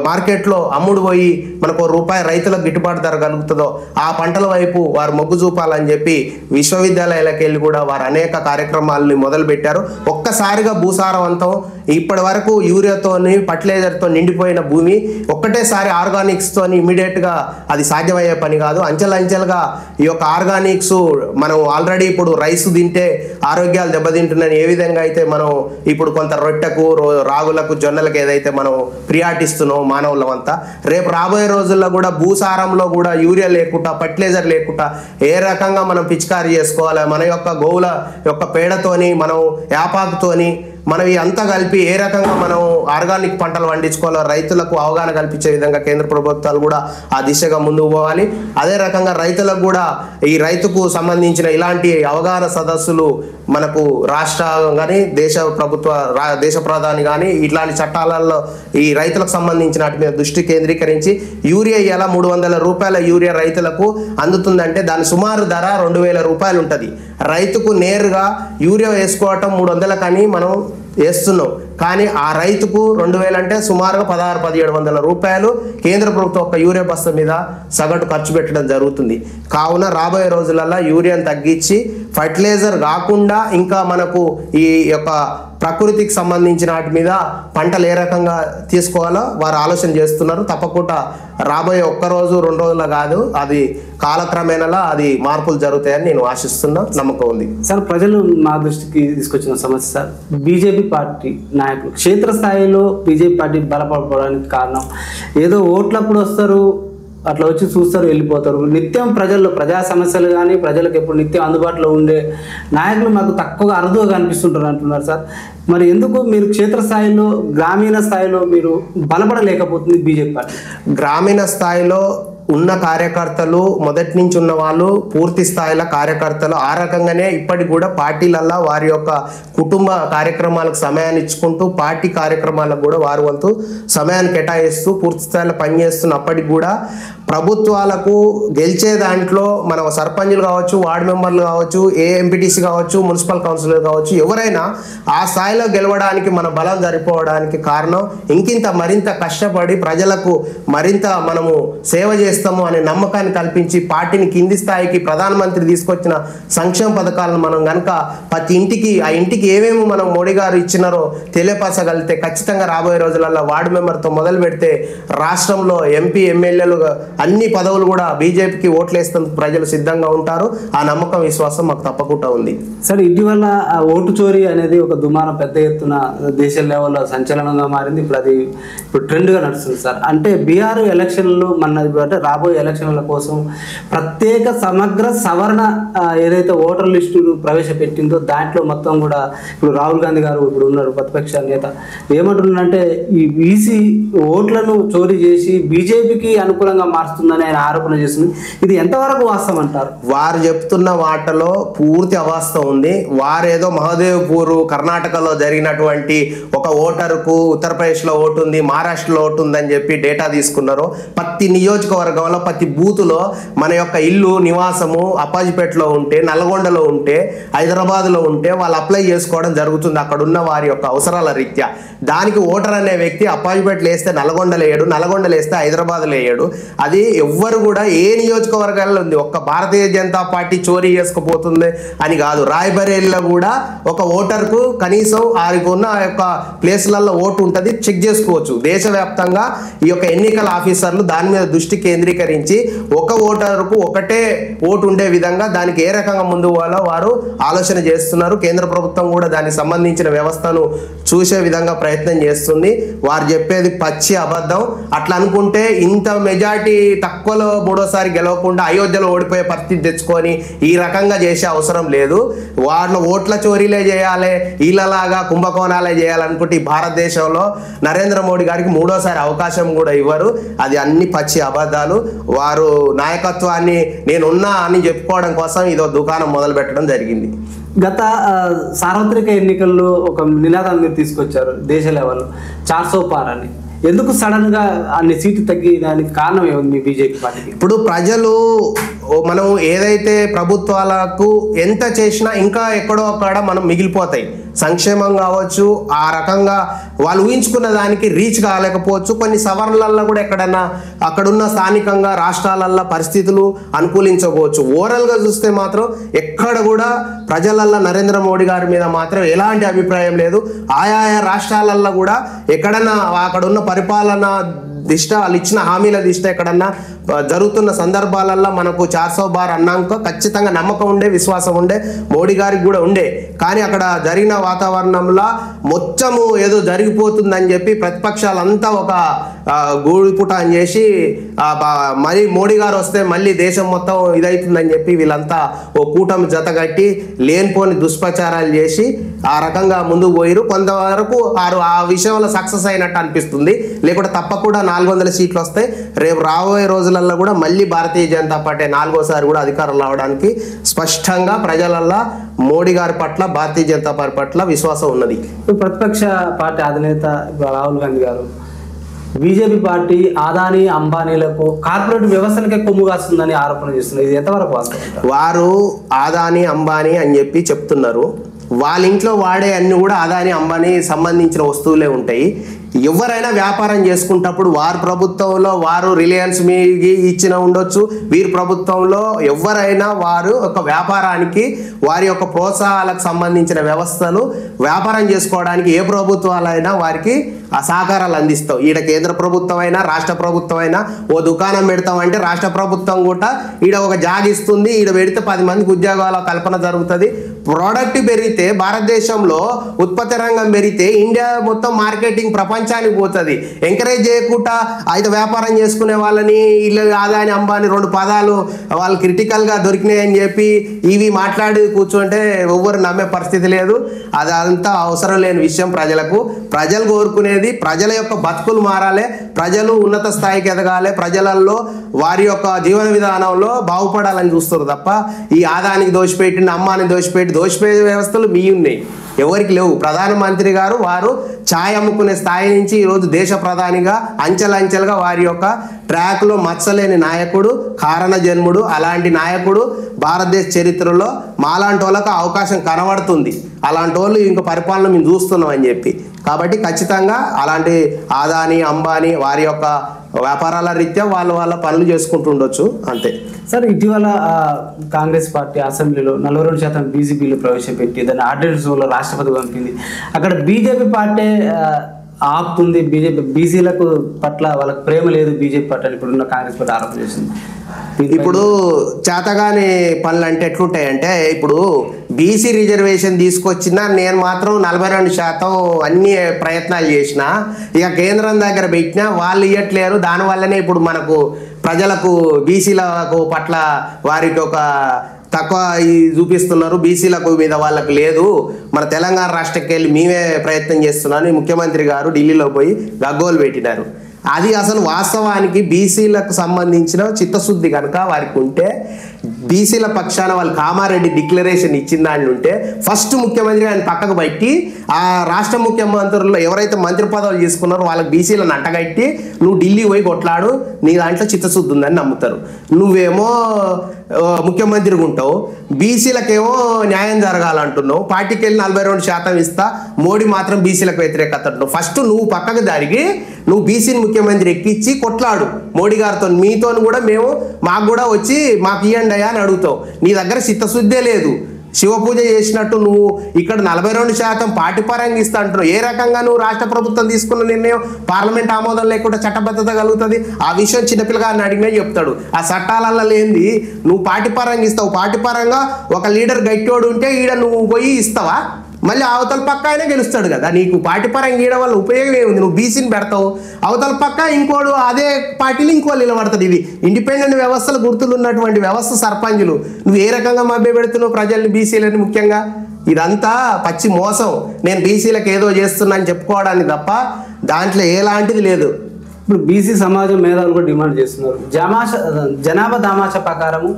మార్కెట్లో అమ్ముడు పోయి మనకు రూపాయి రైతులకు గిట్టుబాటు ధర కలుగుతుందో ఆ పంటల వైపు వారు మొగ్గు చూపాలని చెప్పి విశ్వవిద్యాలయాలకు వెళ్ళి కూడా వారు అనేక కార్యక్రమాలని మొదలుపెట్టారు. ఒక్కసారిగా భూసారవంతం ఇప్పటి వరకు యూరియాతోని ఫర్టిలైజర్తో నిండిపోయిన భూమి ఒక్కటేసారి ఆర్గానిక్స్తోని ఇమీడియట్గా అది సాధ్యమయ్యే పని కాదు. అంచెలంచెలుగా ఈ యొక్క ఆర్గానిక్స్ మనం ఆల్రెడీ ఇప్పుడు రైస్ తింటే ఆరోగ్యాలు దెబ్బతింటున్నాయని ఏ విధంగా అయితే మనం ఇప్పుడు కొంత రొట్టెకు రాగులకు జొన్నలకు ఏదైతే మనం ప్రియాటిస్తున్నాం మానవులమంతా, రేపు రాబోయే రోజుల్లో కూడా భూసారంలో కూడా యూరియా లేకుండా ఫర్టిలైజర్ లేకుండా ఏ రకంగా మనం పిచికారీ చేసుకోవాలి, మన యొక్క గోవుల యొక్క పేడతోని మనం యాపాకుతోని మనం అంతా కలిపి ఏ రకంగా మనం ఆర్గానిక్ పంటలు పండించుకోవాలో రైతులకు అవగాహన కల్పించే విధంగా కేంద్ర ప్రభుత్వాలు కూడా ఆ దిశగా ముందుకు పోవాలి. అదే రకంగా రైతులకు కూడా ఈ రైతుకు సంబంధించిన ఇలాంటి అవగాహన సదస్సులు మనకు రాష్ట్ర కానీ దేశ ప్రధాని కానీ ఇట్లాంటి చట్టాలలో ఈ రైతులకు సంబంధించిన వాటి మీద దృష్టి కేంద్రీకరించి యూరియా ఇలా 300 రూపాయల యూరియా రైతులకు అందుతుందంటే దాని సుమారు ధర 2000 రూపాయలు ఉంటుంది. రైతుకు నేరుగా యూరియా వేసుకోవటం 300 కానీ మనం వేస్తున్నాం, కానీ ఆ రైతుకు 2000 అంటే సుమారుగా 1600-1700 రూపాయలు కేంద్ర ప్రభుత్వం ఒక యూరియా బస్తా మీద సగటు ఖర్చు పెట్టడం జరుగుతుంది. కావున రాబోయే రోజులలో యూరియాను తగ్గించి ఫర్టిలైజర్ కాకుండా ఇంకా మనకు ఈ యొక్క ప్రకృతికి సంబంధించిన వాటి మీద పంటలు ఏ రకంగా తీసుకోవాలో వారు ఆలోచన చేస్తున్నారు. తప్పకుండా రాబోయే 1 రోజు 2 రోజుల్లో కాదు, అది కాలక్రమేణా అది మార్పులు జరుగుతాయని నేను ఆశిస్తున్నా, నమ్మకం ఉంది. సార్ ప్రజలు మా దృష్టికి తీసుకొచ్చిన సమస్య సార్, బీజేపీ పార్టీ నాయకులు క్షేత్రస్థాయిలో బీజేపీ పార్టీ బలపడడానికి కారణం ఏదో ఓట్లప్పుడు వస్తారు, అట్లా వచ్చి చూస్తారు, వెళ్ళిపోతారు. నిత్యం ప్రజల్లో ప్రజా సమస్యలు కానీ ప్రజలకు ఎప్పుడు నిత్యం అందుబాటులో ఉండే నాయకులు మాకు తక్కువగా అరుదుగా కనిపిస్తుంటారు అంటున్నారు సార్. మరి ఎందుకు మీరు క్షేత్రస్థాయిలో గ్రామీణ స్థాయిలో మీరు బలపడలేకపోతుంది బీజేపీ పార్టీ? గ్రామీణ స్థాయిలో ఉన్న కార్యకర్తలు మొదటి నుంచి ఉన్న వాళ్ళు పూర్తి స్థాయిలో కార్యకర్తలు ఆ రకంగానే ఇప్పటికి కూడా పార్టీలల్లో వారి యొక్క కుటుంబ కార్యక్రమాలకు సమయాన్ని ఇచ్చుకుంటూ పార్టీ కార్యక్రమాలకు కూడా వారి వంతు సమయాన్ని కేటాయిస్తూ పూర్తి స్థాయిలో పనిచేస్తున్నప్పటికి కూడా ప్రభుత్వాలకు గెలిచే దాంట్లో మన సర్పంచులు కావచ్చు, వార్డు మెంబర్లు కావచ్చు, ఎంపీటీసీ కావచ్చు, మున్సిపల్ కౌన్సిలర్ కావచ్చు, ఎవరైనా ఆ స్థాయిలో గెలవడానికి మన బలం సరిపోవడానికి కారణం ఇంకింత మరింత కష్టపడి ప్రజలకు మరింత మనము సేవ చేస్తాము అనే నమ్మకాన్ని కల్పించి పార్టీని కింది స్థాయికి ప్రధానమంత్రి తీసుకొచ్చిన సంక్షేమ పథకాలను మనం కనుక ప్రతి ఇంటికి ఆ ఇంటికి ఏమేమి మనం మోడీ గారు ఇచ్చినారో తెలియపరచగలిగితే ఖచ్చితంగా రాబోయే రోజులలో వార్డు మెంబర్తో మొదలు పెడితే రాష్ట్రంలో ఎంపీ ఎమ్మెల్యేలు అన్ని పదవులు కూడా బీజేపీకి ఓట్లేస్తేందుకు ప్రజలు సిద్ధంగా ఉంటారు. ఆ నమ్మకం విశ్వాసం మాకు తప్పకుండా ఉంది. సరే, ఇటీవల ఓటు చోరీ అనేది ఒక దుమారం పెద్ద ఎత్తున దేశ లెవెల్లో సంచలనంగా మారింది. ఇప్పుడు ట్రెండ్గా నడుస్తుంది సార్. అంటే బీహార్ ఎలక్షన్లు మన రాబోయే ఎలక్షన్ల కోసం ప్రత్యేక సమగ్ర సవరణ ఏదైతే ఓటర్ లిస్టును ప్రవేశపెట్టిందో దాంట్లో మొత్తం కూడా ఇప్పుడు రాహుల్ గాంధీ గారు ఇప్పుడు ఉన్నారు ప్రతిపక్ష నేత ఏమంటున్నారంటే ఈ బీసీ ఓట్లను చోరీ చేసి బీజేపీకి అనుకూలంగా మారుస్తుందని ఆయన ఆరోపణ చేస్తుంది. ఇది ఎంతవరకు వాస్తవం అంటారు? వారు చెప్తున్న వాటలో పూర్తి అవాస్తవం ఉంది. వారేదో మహదేవ్పూర్ కర్ణాటకలో జరిగినటువంటి ఒక ఓటరుకు ఉత్తరప్రదేశ్లో ఓటు ఉంది, మహారాష్ట్రలో ఓటు ఉందని చెప్పి డేటా తీసుకున్నారు. ప్రతి నియోజకవర్గంలో ప్రతి బూతులో మన యొక్క ఇల్లు నివాసము అప్పాజిపేటలో ఉంటే, నల్గొండలో ఉంటే, హైదరాబాద్లో ఉంటే వాళ్ళు అప్లై చేసుకోవడం జరుగుతుంది అక్కడ ఉన్న వారి యొక్క అవసరాల రీత్యా. దానికి ఓటర్ అనే వ్యక్తి అప్పాజిపేటలో వేస్తే నల్గొండలో వేయడు, నల్గొండలో వేస్తే హైదరాబాద్లో వేయడు. అది ఎవ్వరు కూడా ఏ నియోజకవర్గాల్లో ఉంది, ఒక్క భారతీయ జనతా పార్టీ చోరీ చేసుకుపోతుంది అని కాదు. రాయ్బరేలీలో కూడా ఒక ఓటర్కు కనీసం వారికి ఉన్న యొక్క ప్లేస్లలో ఓటు ఉంటుంది, చెక్ చేసుకోవచ్చు. దేశవ్యాప్తంగా ఈ యొక్క ఎన్నికల ఆఫీసర్లు దాని మీద దృష్టి కేంద్రీకరించి ఒక ఓటర్కు ఒకటే ఓటు ఉండే విధంగా దానికి ఏ రకంగా ముందు పోవాలో వారు ఆలోచన చేస్తున్నారు. కేంద్ర ప్రభుత్వం కూడా దానికి సంబంధించిన వ్యవస్థను చూసే విధంగా ప్రయత్నం చేస్తుంది. వారు చెప్పేది పచ్చి అబద్ధం. అట్లా అనుకుంటే ఇంత మెజార్టీ తక్కువలో మూడోసారి గెలవకుండా అయోధ్యలో ఓడిపోయే పరిస్థితి తెచ్చుకొని ఈ రకంగా చేసే అవసరం లేదు. వాళ్ళ ఓట్ల చోరీలే చేయాలి, వీళ్ళలాగా కుంభకోణాలే చేయాలనుకుంటే ఈ భారతదేశంలో నరేంద్ర మోడీ గారికి మూడోసారి అవకాశం కూడా ఇవ్వరు. అది అన్ని పచ్చి అబద్ధాలు. వారు నాయకత్వాన్ని నేనున్నా అని చెప్పుకోవడం కోసం ఇదో దుకాణం మొదలు పెట్టడం జరిగింది. గత సార్వత్రిక ఎన్నికల్లో ఒక నినాదాన్ని మీరు తీసుకొచ్చారు దేశ లెవెల్లో 400 పార్ అని. ఎందుకు సడన్ గా అన్ని సీట్లు తగ్గిదానికి కారణం ఏముంది మీ బీజేపీ పార్టీకి? ఇప్పుడు ప్రజలు మనం ఏదైతే ప్రభుత్వాలకు ఎంత చేసినా ఇంకా ఎక్కడో అక్కడ మనం మిగిలిపోతాయి. సంక్షేమం కావచ్చు, ఆ రకంగా వాళ్ళు ఊహించుకున్న దానికి రీచ్ కాలేకపోవచ్చు. కొన్ని సవరణలలో కూడా ఎక్కడన్నా అక్కడున్న స్థానికంగా రాష్ట్రాలల్లో పరిస్థితులు అనుకూలించకపోవచ్చు. ఓవరాల్గా చూస్తే మాత్రం ఎక్కడ కూడా ప్రజలల్లో నరేంద్ర మోడీ గారి మీద మాత్రం ఎలాంటి అభిప్రాయం లేదు. ఆయా రాష్ట్రాలల్లో కూడా ఎక్కడన్నా అక్కడున్న పరిపాలన దిష్ట వాళ్ళు ఇచ్చిన హామీల దిష్ట ఎక్కడన్నా జరుగుతున్న సందర్భాలల్లో మనకు 400 బార్ అన్నాక ఖచ్చితంగా నమ్మకం ఉండే, విశ్వాసం ఉండే, మోడీ గారికి కూడా ఉండే. కానీ అక్కడ జరిగిన వాతావరణంలో మొత్తము ఏదో జరిగిపోతుందని చెప్పి ప్రతిపక్షాలంతా ఒక గూడిపుట అని చేసి మరి మోడీ గారు వస్తే మళ్ళీ దేశం మొత్తం ఇదవుతుందని చెప్పి వీళ్ళంతా ఓ కూటమి జతగట్టి లేనిపోని దుష్ప్రచారాలు చేసి ఆ రకంగా ముందుకు పోయిరు. కొంతవరకు ఆ విషయంలో సక్సెస్ అయినట్టు అనిపిస్తుంది. లేకుంటే తప్పకుండా 400 సీట్లు వస్తాయి. రేపు రాబోయే రోజులలో కూడా మళ్ళీ భారతీయ జనతా పార్టీ 4వసారి కూడా అధికారం రావడానికి స్పష్టంగా ప్రజలల్లో మోడీ గారి పట్ల, భారతీయ జనతా పార్టీ పట్ల విశ్వాసం ఉన్నది. ప్రతిపక్ష పార్టీ అధినేత రాహుల్ గాంధీ గారు బీజేపీ పార్టీ అదానీ అంబానీలకు కార్పొరేట్ వ్యవస్థలకే కొమ్ము కాస్తుందని ఆరోపణ చేస్తున్నారు. ఇది ఎంతవరకు వాస్తవం? వారు అదానీ అంబానీ అని చెప్పి చెప్తున్నారు. వాళ్ళ ఇంట్లో వాడే అన్ని కూడా అదానీ అంబానీ సంబంధించిన వస్తువులే ఉంటాయి. ఎవరైనా వ్యాపారం చేసుకుంటప్పుడు వారి ప్రభుత్వంలో వారు రిలయన్స్ మీకు ఇచ్చిన ఉండొచ్చు, వీరి ప్రభుత్వంలో ఎవరైనా వారు ఒక వ్యాపారానికి వారి యొక్క ప్రోత్సాహాలకు సంబంధించిన వ్యవస్థలు వ్యాపారం చేసుకోవడానికి ఏ ప్రభుత్వాలైనా వారికి ఆ సహకారాలు అందిస్తాం. ఈడ కేంద్ర ప్రభుత్వం అయినా రాష్ట్ర ప్రభుత్వం అయినా ఓ దుకాణం పెడతామంటే రాష్ట్ర ప్రభుత్వం కూడా ఈడ ఒక జాగిస్తుంది, ఈడ పెడితే 10 మందికి ఉద్యోగాల కల్పన జరుగుతుంది. ప్రోడక్ట్ పెరిగితే భారతదేశంలో ఉత్పత్తి రంగం పెరిగితే ఇండియా మొత్తం మార్కెటింగ్ ప్రపంచానికి పోతుంది. ఎంకరేజ్ చేయకుండా అయితే వ్యాపారం చేసుకునే వాళ్ళని ఇల్లు అదాని అంబానీ 2 పదాలు వాళ్ళు క్రిటికల్గా దొరికినాయని చెప్పి ఇవి మాట్లాడి కూర్చుంటే ఎవ్వరు నమ్మే పరిస్థితి లేదు. అదంతా అవసరం లేని విషయం. ప్రజలు కోరుకునేది ప్రజల యొక్క బతుకులు మారాలి, ప్రజలు ఉన్నత స్థాయికి ఎదగాలి, ప్రజలలో వారి యొక్క జీవన విధానంలో బాగుపడాలని చూస్తారు తప్ప ఈ ఆదానికి దోషిపెట్టిన అమ్మాని దోషిపోయే వ్యవస్థలు మీ ఉన్నాయి, ఎవరికి లేవు. ప్రధానమంత్రి గారు వారు ఛాయ్ అమ్ముకునే స్థాయి నుంచి ఈరోజు దేశ ప్రధానిగా అంచెలంచెలుగా వారి యొక్క ట్రాక్లో మచ్చలేని నాయకుడు, కారణ జన్ముడు. అలాంటి నాయకుడు భారతదేశ చరిత్రలో మాలాంటి వాళ్ళకు అవకాశం కనబడుతుంది. అలాంటి వాళ్ళు ఇంక పరిపాలన మేము చూస్తున్నాం అని చెప్పి. కాబట్టి ఖచ్చితంగా అలాంటి అదానీ అంబానీ వారి యొక్క వ్యాపారాల రీత్యా వాళ్ళ పనులు చేసుకుంటూ ఉండొచ్చు, అంతే. సార్, ఇటీవల కాంగ్రెస్ పార్టీ అసెంబ్లీలో 42% బీసీ బిల్లు ప్రవేశపెట్టి దాన్ని ఆర్డినెన్స్ లో రాష్ట్రపతి పంపింది. అక్కడ బీజేపీ పార్టీ ఆపుతుంది, బీసీలకు పట్ల వాళ్ళకి ప్రేమ లేదు బీజేపీ పార్టీ అని ఇప్పుడున్న కాంగ్రెస్ పార్టీ ఆరోపణ చేసింది. ఇప్పుడు చేతగాని పనులు అంటే ఎట్లుంటాయంటే, ఇప్పుడు బీసీ రిజర్వేషన్ తీసుకొచ్చినా నేను మాత్రం 42% అన్ని ప్రయత్నాలు చేసిన, ఇక కేంద్రం దగ్గర పెట్టినా వాళ్ళు ఇవ్వట్లేరు. దానివల్లనే ఇప్పుడు మనకు ప్రజలకు బీసీలకు పట్ల వారికి ఒక తక్కువ చూపిస్తున్నారు, బీసీలకు మీద వాళ్ళకు లేదు, మన తెలంగాణ రాష్ట్రకి వెళ్ళి మేమే ప్రయత్నం చేస్తున్నామని ముఖ్యమంత్రి గారు ఢిల్లీలో పోయి గగ్గోలు పెట్టినారు. అది అసలు వాస్తవానికి బీసీలకు సంబంధించిన చిత్తశుద్ధి కనుక వారికి ఉంటే, బీసీల పక్షాన వాళ్ళు కామారెడ్డి డిక్లరేషన్ ఇచ్చిన దాన్ని ఉంటే ఫస్ట్ ముఖ్యమంత్రి ఆయన పక్కకు బట్టి ఆ రాష్ట్ర ముఖ్యమంత్రుల్లో ఎవరైతే మంత్రి పదవులు తీసుకున్నారో వాళ్ళకి బీసీలను అంటగట్టి నువ్వు ఢిల్లీ పోయి కొట్లాడు, నీ దాంట్లో చిత్తశుద్ధి ఉందని నమ్ముతారు. నువ్వేమో ముఖ్యమంత్రిగా ఉంటావు, బీసీలకేమో న్యాయం జరగాలంటున్నావు, పార్టీకి వెళ్ళి 42% ఇస్తా, మోడీ మాత్రం బీసీలకు వ్యతిరేకత అంటున్నావు. ఫస్ట్ నువ్వు పక్కకు జరిగి నువ్వు బీసీని ముఖ్యమంత్రి ఎక్కించి కొట్లాడు మోడీ గారితో, మీతో కూడా మేము మాకు కూడా వచ్చి మాకు ఇవ్వండి అయ్యా అని అడుగుతావు. నీ దగ్గర చిత్తశుద్ధే లేదు. శివపూజ చేసినట్టు నువ్వు ఇక్కడ 42% పార్టీ పరంగా ఇస్తా అంటున్నావు. ఏ రకంగా నువ్వు రాష్ట్ర ప్రభుత్వం తీసుకున్న నిర్ణయం పార్లమెంట్ ఆమోదం లేకుండా చట్టబద్ధత కలుగుతుంది? ఆ విషయం చిన్నపిల్లగారిని అడిగినా చెప్తాడు. ఆ చట్టాలలో లేనిది నువ్వు పార్టీ పరంగా ఇస్తావు. పార్టీ పరంగా ఒక లీడర్ గట్టివాడు ఉంటే ఈడ నువ్వు పోయి ఇస్తావా? మళ్ళీ అవతల పక్క ఆయన గెలుస్తాడు కదా. నీకు పార్టీ పరంగా గీయడం వల్ల ఉపయోగం ఏముంది? నువ్వు బీసీని పెడతావు, అవతల పక్క ఇంకోడు అదే పార్టీలు ఇంకోళ్ళు నిలబడతాడు. ఇది ఇండిపెండెంట్ వ్యవస్థలు గుర్తులు ఉన్నటువంటి వ్యవస్థ సర్పంచులు. నువ్వు ఏ రకంగా మభ్య పెడుతున్నావు ప్రజల్ని, బీసీలని ముఖ్యంగా? ఇదంతా పచ్చి మోసం. నేను బీసీలకు ఏదో చేస్తున్నా అని చెప్పుకోవడానికి తప్ప దాంట్లో ఎలాంటిది లేదు. ఇప్పుడు బీసీ సమాజం మేధావులు కూడా డిమాండ్ చేస్తున్నారు, జనాభా దామాషా ప్రకారము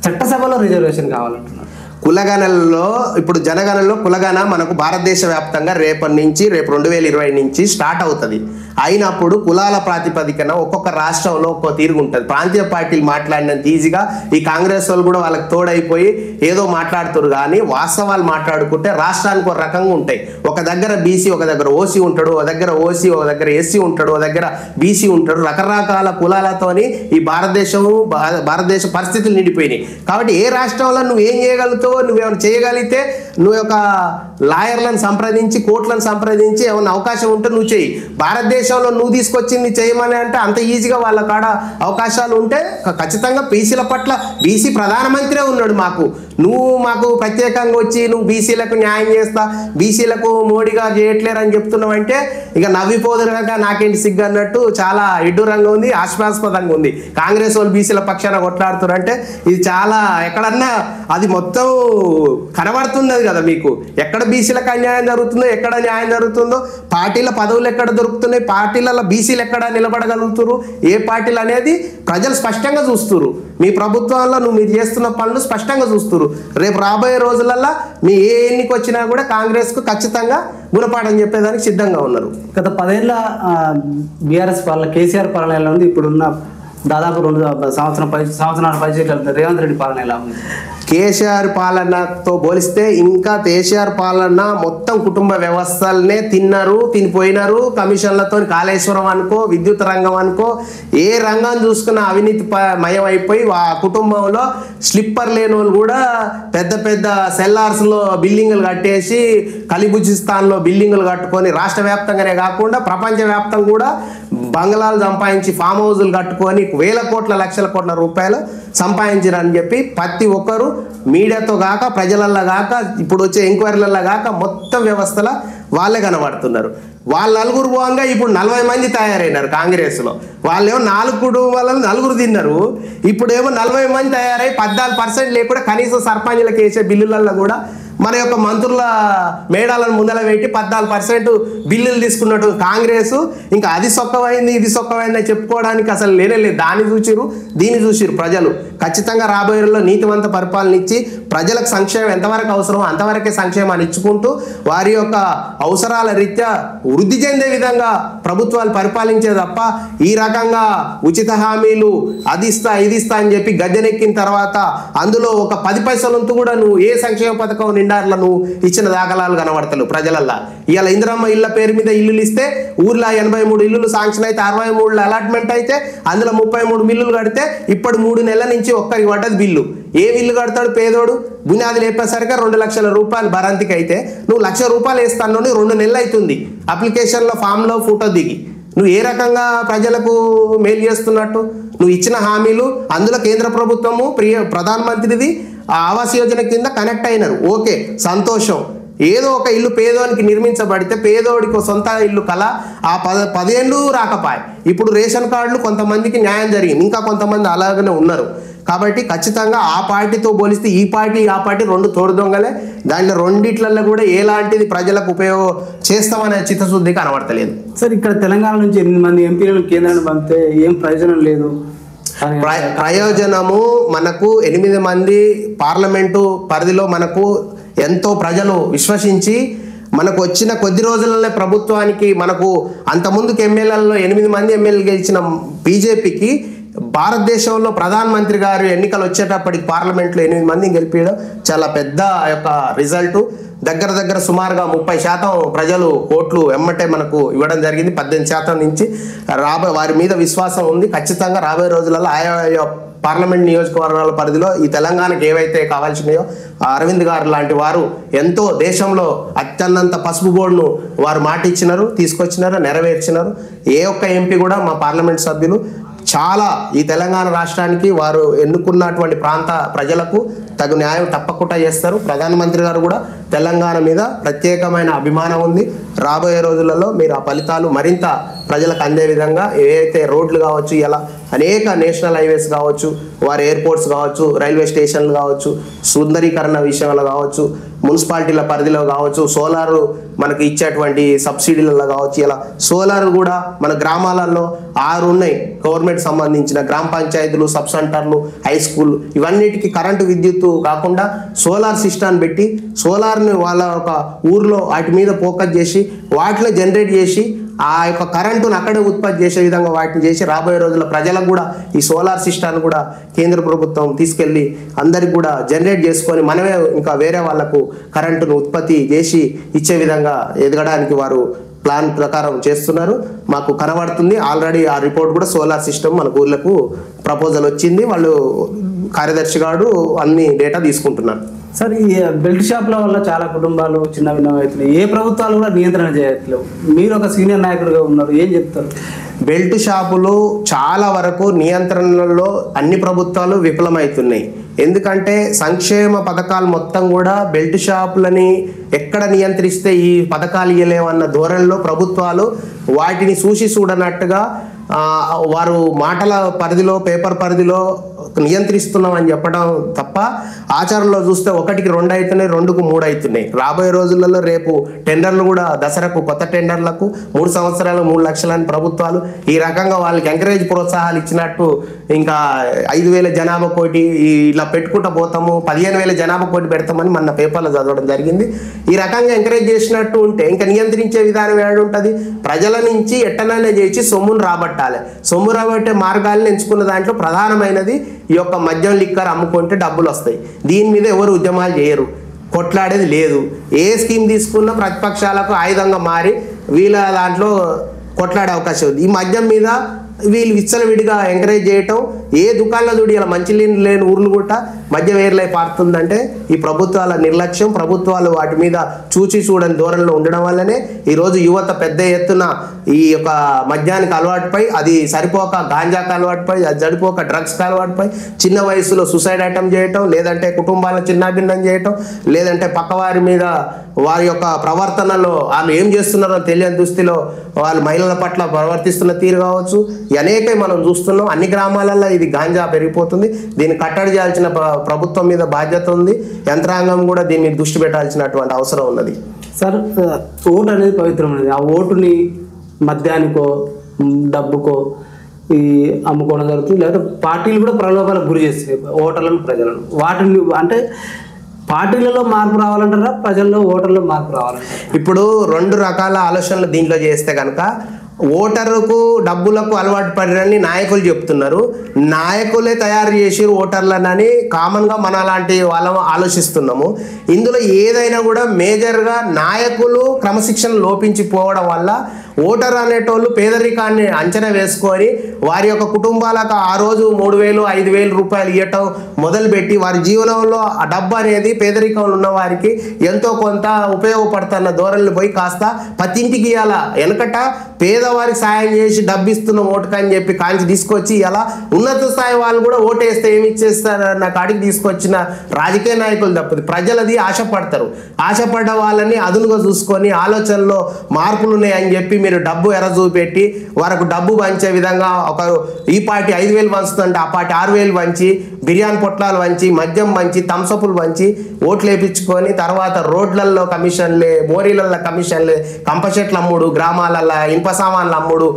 చట్టసభలో రిజర్వేషన్ కావాలంటున్నారు. కులగణనలో ఇప్పుడు జనగణనలో కులగణ మనకు భారతదేశ వ్యాప్తంగా రేపు 2020 నుంచి స్టార్ట్ అవుతుంది. అయినప్పుడు కులాల ప్రాతిపదికన ఒక్కొక్క రాష్ట్రంలో ఒక్కో తీరుగు ఉంటుంది. ప్రాంతీయ పార్టీలు మాట్లాడినంత ఈజీగా ఈ కాంగ్రెస్ వాళ్ళు కూడా వాళ్ళకి తోడైపోయి ఏదో మాట్లాడుతారు. కానీ వాస్తవాలు మాట్లాడుకుంటే రాష్ట్రానికి ఒక రకంగా ఉంటాయి. ఒక దగ్గర బీసీ, ఒక దగ్గర ఓసీ ఉంటాడు, ఒక దగ్గర ఓసీ, ఒక దగ్గర ఎస్సీ ఉంటాడు, ఒక దగ్గర బీసీ ఉంటాడు. రకరకాల కులాలతోని ఈ భారతదేశ పరిస్థితులు నిండిపోయినాయి. కాబట్టి ఏ రాష్ట్రంలో నువ్వు ఏం చేయగలుగుతావో, నువ్వేమైనా చేయగలిగితే నువ్వు ఒక లాయర్లను సంప్రదించి, కోర్టులను సంప్రదించి ఏమైనా అవకాశం ఉంటే నువ్వు చేయి. భారతదేశంలో నువ్వు తీసుకొచ్చింది చేయమని అంటే అంత ఈజీగా వాళ్ళ కాడ అవకాశాలు ఉంటే ఖచ్చితంగా బీసీల పట్ల బీసీ ప్రధానమంత్రే ఉన్నాడు. నువ్వు మాకు ప్రత్యేకంగా వచ్చి నువ్వు బీసీలకు న్యాయం చేస్తా, బీసీలకు మోడీ గారు చేయట్లేరు అని చెప్తున్నావంటే ఇక నవ్విపోదురుగా నాకేంటి సిగ్గు అన్నట్టు చాలా ఇడ్డూరంగా ఉంది, ఆశ్వాస్పదంగా ఉంది. కాంగ్రెస్ వాళ్ళు బీసీల పక్షాన కొట్లాడుతున్నారంటే ఇది చాలా ఎక్కడన్నా అది మొత్తం కనబడుతున్నది కదా మీకు. ఎక్కడ బీసీలకు అన్యాయం జరుగుతుందో, ఎక్కడ న్యాయం జరుగుతుందో, పార్టీల పదవులు ఎక్కడ దొరుకుతున్నాయి, పార్టీలలో బీసీలు ఎక్కడ నిలబడగలుగుతారు, ఏ పార్టీలు అనేది ప్రజలు స్పష్టంగా చూస్తున్నారు. మీ ప్రభుత్వంలో మీరు చేస్తున్న పనులు స్పష్టంగా చూస్తున్నారు. రేపు రాబోయే రోజులల్లో మీ ఏ ఎన్నిక వచ్చినా కూడా కాంగ్రెస్కు ఖచ్చితంగా గుణపాఠం చెప్పేదానికి సిద్ధంగా ఉన్నారు. గత 10 ఏళ్ళ బీఆర్ఎస్ పాలన, కేసీఆర్ పాలన ఎలా ఉంది? ఇప్పుడున్న దాదాపు 2 సంవత్సరాల పరిచయం రేవంత్ రెడ్డి పాలన ఎలా ఉంది? కేసీఆర్ పాలనతో పోలిస్తే ఇంకా కేసీఆర్ పాలన మొత్తం కుటుంబ వ్యవస్థలనే తినిపోయినారు. కమిషన్లతో కాళేశ్వరం అనుకో, విద్యుత్ రంగం అనుకో, ఏ రంగం చూసుకున్న అవినీతి మయం అయిపోయి ఆ కుటుంబంలో స్లిప్పర్ లేని వాళ్ళు కూడా పెద్ద పెద్ద సెల్లార్స్లో బిల్డింగులు కట్టేసి, కలిబుజిస్తాన్లో బిల్డింగులు కట్టుకొని రాష్ట్ర వ్యాప్తంగానే కాకుండా ప్రపంచ వ్యాప్తంగా కూడా బంగ్లాలు సంపాదించి, ఫామ్ హౌజులు కట్టుకొని వేల కోట్ల లక్షల కోట్ల రూపాయలు సంపాదించారని చెప్పి ప్రతి ఒక్కరు మీడియాతో కాక, ప్రజలల్లో కాక, ఇప్పుడు వచ్చే ఎంక్వైరీలలో కాక మొత్తం వ్యవస్థలో వాళ్ళే కనబడుతున్నారు. వాళ్ళ 4 పోగా ఇప్పుడు 40 మంది తయారైనారు కాంగ్రెస్లో. వాళ్ళేమో 4 కుటుంబాలను 4 తిన్నారు. ఇప్పుడేమో 40 మంది తయారై 14% లేకుండా కనీసం సర్పంచ్లకు వేసే బిల్లులలో కూడా మన యొక్క మంత్రుల మేడాలను ముందర పెట్టి 14% బిల్లులు తీసుకున్నట్టు కాంగ్రెస్ ఇంకా అది సొక్కమైంది, ఇది సొక్కమైంది అని చెప్పుకోవడానికి అసలు లేనే. దాన్ని చూసిరు, దీన్ని చూసిరు. ప్రజలు ఖచ్చితంగా రాబోయే రోజుల్లో నీతివంత పరిపాలన ఇచ్చి ప్రజలకు సంక్షేమం ఎంతవరకు అవసరమో అంతవరకే సంక్షేమాన్ని ఇచ్చుకుంటూ వారి యొక్క అవసరాల రీత్యా వృద్ధి చెందే విధంగా ప్రభుత్వాలు పరిపాలించే తప్ప ఈ రకంగా ఉచిత హామీలు అది ఇస్తా ఇది ఇస్తా అని చెప్పి గద్దెనెక్కిన తర్వాత అందులో ఒక 10 పైసలంతు కూడా నువ్వు ఏ సంక్షేమ పథకం నిండార్ల నువ్వు ఇచ్చిన దాఖలాలు కనబడతలేవు ప్రజలల్లా. ఇవాళ ఇందిరమ్మ ఇళ్ళ పేరు మీద ఇల్లులు ఇస్తే ఊర్లో 83 ఇల్లులు శాంక్షన్ అయితే 63 అలాట్మెంట్ అయితే అందులో 33 బిల్లులు కడితే ఇప్పుడు 3 నెలల నుంచి ఒక్కరికి పడ్డది బిల్లు. ఏ బిల్లు కడతాడు పేదోడు? బునాది లేపేసరికి 2 లక్షల రూపాయలు భరంతికి అయితే నువ్వు 1 లక్ష రూపాయలు వేస్తాను 2 నెలలు అవుతుంది అప్లికేషన్లో ఫామ్లో ఫోటో దిగి. నువ్వు ఏ రకంగా ప్రజలకు మేలు చేస్తున్నట్టు? నువ్వు ఇచ్చిన హామీలు అందులో కేంద్ర ప్రభుత్వము ప్రధానమంత్రిది ఆవాస్ యోజన కింద కనెక్ట్ అయినారు, ఓకే సంతోషం. ఏదో ఒక ఇల్లు పేదోనికి నిర్మించబడితే పేదోడికి సొంత ఇల్లు కల ఆ 10 ఏళ్ళు రాకపాయి. ఇప్పుడు రేషన్ కార్డులు కొంతమందికి న్యాయం జరిగింది, ఇంకా కొంతమంది అలాగనే ఉన్నారు. కాబట్టి ఖచ్చితంగా ఆ పార్టీతో పోలిస్తే ఈ పార్టీ ఆ పార్టీ రెండు తోడు దొంగలే. దాంట్లో రెండిట్లలో కూడా ఎలాంటిది ప్రజలకు ఉపయోగం చేస్తామనే చిత్తశుద్ధి కనబడతలేదు. సార్ ఇక్కడ తెలంగాణ నుంచి 8 మంది ఎంపీలను కేంద్రాన్ని పంపితే ఏం ప్రయోజనం లేదు. ప్రయోజనము మనకు 8 మంది పార్లమెంటు పరిధిలో మనకు ఎంతో ప్రజలు విశ్వసించి మనకు వచ్చిన కొద్ది రోజులలో ప్రభుత్వానికి మనకు అంతకుముందుకు ఎమ్మెల్యేలలో 8 మంది ఎమ్మెల్యేలు గెలిచిన బీజేపీకి భారతదేశంలో ప్రధానమంత్రి గారు ఎన్నికలు వచ్చేటప్పటికి పార్లమెంట్లో 8 మందిని గెలిపించడం చాలా పెద్ద యొక్క రిజల్ట్. దగ్గర సుమారుగా 30% ప్రజలు ఓట్లు ఎమ్మటే మనకు ఇవ్వడం జరిగింది. 18% నుంచి వారి మీద విశ్వాసం ఉంది. ఖచ్చితంగా రాబోయే రోజులలో ఆయా పార్లమెంట్ నియోజకవర్గాల పరిధిలో ఈ తెలంగాణకు ఏవైతే కావాల్సినాయో అరవింద్ గారు లాంటి వారు ఎంతో దేశంలో అత్యున్నత పసుపు బోర్డును వారు మాట ఇచ్చినారు, తీసుకొచ్చినారు, నెరవేర్చినారు. ఏ ఒక్క ఎంపీ కూడా మా పార్లమెంట్ సభ్యులు చాలా ఈ తెలంగాణ రాష్ట్రానికి వారు ఎన్నుకున్నటువంటి ప్రాంత ప్రజలకు తగు న్యాయం తప్పకుండా చేస్తారు. ప్రధానమంత్రి గారు కూడా తెలంగాణ మీద ప్రత్యేకమైన అభిమానం ఉంది. రాబోయే రోజులలో మీరు ఆ ఫలితాలు మరింత ప్రజలకు అందే విధంగా ఏవైతే రోడ్లు కావచ్చు, ఇలా అనేక నేషనల్ హైవేస్ కావచ్చు, వారి ఎయిర్పోర్ట్స్ కావచ్చు, రైల్వే స్టేషన్లు కావచ్చు, సుందరీకరణ విషయంలో కావచ్చు, మున్సిపాలిటీల పరిధిలో కావచ్చు, సోలారు మనకి ఇచ్చేటువంటి సబ్సిడీలలో కావచ్చు, ఇలా సోలార్ కూడా మన గ్రామాలలో 6 ఉన్నాయి. గవర్నమెంట్ సంబంధించిన గ్రామ పంచాయతీలు, సబ్ సెంటర్లు, హై స్కూల్ ఇవన్నిటికీ కరెంటు విద్యుత్తు కాకుండా సోలార్ సిస్టమ్ పెట్టి సోలార్ని వాళ్ళ ఒక ఊర్లో వాటి మీద ఫోకస్ చేసి వాటిలో జనరేట్ చేసి ఆ యొక్క కరెంటును అక్కడే ఉత్పత్తి చేసే విధంగా వాటిని చేసి రాబోయే రోజుల్లో ప్రజలకు కూడా ఈ సోలార్ సిస్టాన్ని కూడా కేంద్ర ప్రభుత్వం తీసుకెళ్ళి అందరికి కూడా జనరేట్ చేసుకొని మనమే ఇంకా వేరే వాళ్లకు కరెంటును ఉత్పత్తి చేసి ఇచ్చే విధంగా ఎదగడానికి వారు ప్లాన్ ప్రకారం చేస్తున్నారు. మాకు కనబడుతుంది. ఆల్రెడీ ఆ రిపోర్ట్ కూడా సోలార్ సిస్టమ్ మన ఊర్లకు ప్రపోజల్ వచ్చింది. వాళ్ళు కార్యదర్శి గారు అన్ని డేటా తీసుకుంటున్నారు. సార్ ఈ బెల్ట్ షాప్ల వల్ల చాలా కుటుంబాలు చిన్న భిన్నం అవుతున్నాయి. ఏ ప్రభుత్వాలు కూడా నియంత్రణ చేయట్లేవు. మీరు ఒక సీనియర్ నాయకుడిగా ఉన్నారు, ఏం చెప్తారు? బెల్ట్ షాపులు చాలా వరకు నియంత్రణలో అన్ని ప్రభుత్వాలు విఫలమవుతున్నాయి. ఎందుకంటే సంక్షేమ పథకాలు మొత్తం కూడా బెల్ట్ షాపులని ఎక్కడ నియంత్రిస్తే ఈ పథకాలు ఇవ్వలేమన్న ధోరణిలో ప్రభుత్వాలు వాటిని చూడనట్టుగా వారు మాటల పరిధిలో పేపర్ పరిధిలో నియంత్రిస్తున్నామని చెప్పడం తప్ప ఆచారంలో చూస్తే 1కి 2 అవుతున్నాయి, 2కు 3 అవుతున్నాయి. రాబోయే రోజులలో రేపు టెండర్లు కూడా దసరాకు కొత్త టెండర్లకు 3 సంవత్సరాలు 3 లక్షలని ప్రభుత్వాలు ఈ రకంగా వాళ్ళకి ఎంకరేజ్ ప్రోత్సాహాలు ఇచ్చినట్టు ఇంకా 5,000 జనాభా కోటి ఇలా పెట్టుకుంటూ పోతాము, 15,000 జనాభా కోటి పెడతామని మన పేపర్లో చదవడం జరిగింది. ఈ రకంగా ఎంకరేజ్ చేసినట్టు ఉంటే ఇంకా నియంత్రించే విధానం ఏడు ఉంటుంది? ప్రజల నుంచి ఎట్టనైనా చేసి సొమ్మును రాబట్టాలి. సొమ్ము రాబట్టే మార్గాలను ఎంచుకున్న దాంట్లో ప్రధానమైనది ఈ యొక్క మద్యం లిక్కర్ అమ్ముకుంటే డబ్బులు వస్తాయి. దీని మీద ఎవరు ఉద్యమాలు చేయరు, కొట్లాడేది లేదు. ఏ స్కీమ్ తీసుకున్నా ప్రతిపక్షాలకు ఆయుధంగా మారి వీళ్ళ దాంట్లో కొట్లాడే అవకాశం ఉంది. ఈ మద్యం మీద వీళ్ళు విచ్చలవిడిగా ఎంకరేజ్ చేయటం, ఏ దుకాణంలో చూడి ఇలా మంచి లేని ఊర్లు కూడా మద్యం ఏర్లై పారుతుందంటే ఈ ప్రభుత్వాల నిర్లక్ష్యం. ప్రభుత్వాలు వాటి మీద చూడని ధోరణిలో ఉండడం వల్లనే ఈరోజు యువత పెద్ద ఎత్తున ఈ యొక్క మద్యానికి అలవాటుపై, అది సరిపోక గాంజాకు అలవాటుపై, అది సరిపోక డ్రగ్స్కి అలవాటుపై చిన్న వయసులో సూసైడ్ అటెంప్ట్ చేయటం, లేదంటే కుటుంబాలను చిన్నాభిన్నం చేయటం, లేదంటే పక్కవారి మీద వారి యొక్క ప్రవర్తనలో వాళ్ళు ఏం చేస్తున్నారో తెలియని దుస్థితిలో వాళ్ళు మహిళల పట్ల ప్రవర్తిస్తున్న తీరు కావచ్చు, అనేక మనం చూస్తున్నాం. అన్ని గ్రామాలలో ఇది గాంజా పెరిగిపోతుంది. దీన్ని కట్టడి చేయాల్సిన ప్రభుత్వం మీద బాధ్యత ఉంది. యంత్రాంగం కూడా దీని మీద దృష్టి పెట్టాల్సినటువంటి అవసరం ఉన్నది. సార్ ఓటు అనేది పవిత్రమైనది. ఆ ఓటుని మద్యానికో డబ్బుకో ఈ అమ్ముకోవడం జరుగుతుంది, లేదా పార్టీలు కూడా ప్రలోభాలకు గురి చేస్తాయి ఓటర్లను, ప్రజలను. వాటిని అంటే పార్టీలలో మార్పు రావాలంటారా, ప్రజల్లో ఓటర్లో మార్పు రావాలంటారా? ఇప్పుడు 2 రకాల ఆలోచనలు దీంట్లో చేస్తే కనుక ఓటరుకు డబ్బులకు అలవాటు పడిరని నాయకులు చెప్తున్నారు. నాయకులే తయారు చేసి ఓటర్లనని కామన్గా మన లాంటి వాళ్ళం ఆలోచిస్తున్నాము. ఇందులో ఏదైనా కూడా మేజర్గా నాయకులు క్రమశిక్షణ లోపించిపోవడం వల్ల ఓటర్ అనేటోళ్ళు పేదరికాన్ని అంచనా వేసుకొని వారి యొక్క కుటుంబాలకు ఆ రోజు 3,000 5,000 రూపాయలు ఇవ్వటం మొదలుపెట్టి వారి జీవనంలో ఆ డబ్బు అనేది పేదరికంలో ఉన్న వారికి ఎంతో కొంత ఉపయోగపడుతున్న ధోరణులు పోయి కాస్త పతింటికి ఇలా వెనకట పేదవారికి సాయం చేసి డబ్బు ఇస్తున్న ఓటుకని చెప్పి కాంచి తీసుకొచ్చి ఇలా ఉన్నత స్థాయి వాళ్ళు కూడా ఓటేస్తే ఏమి ఇచ్చేస్తారన్న కాడికి తీసుకొచ్చిన రాజకీయ నాయకులు తప్పదు. ప్రజలది ఆశపడతారు. ఆశపడ్డ వాళ్ళని అదునుగా చూసుకొని ఆలోచనలో మార్పులు ఉన్నాయని చెప్పి మీరు డబ్బు ఎర చూపెట్టి వారికి డబ్బు పంచే విధంగా ఒక ఈ పార్టీ 5,000 పంచుతుంటే ఆ పార్టీ 6,000 పంచి బిర్యానీ పొట్లాలు పంచి మద్యం పంచి థమ్సప్లు పంచి ఓట్లు వేయించుకొని తర్వాత రోడ్లలో కమిషన్లే మోరీలలో కమిషన్లే కంపచెట్లు అమ్ముడు గ్రామాలలో ఇనుప సామాన్లు అమ్ముడు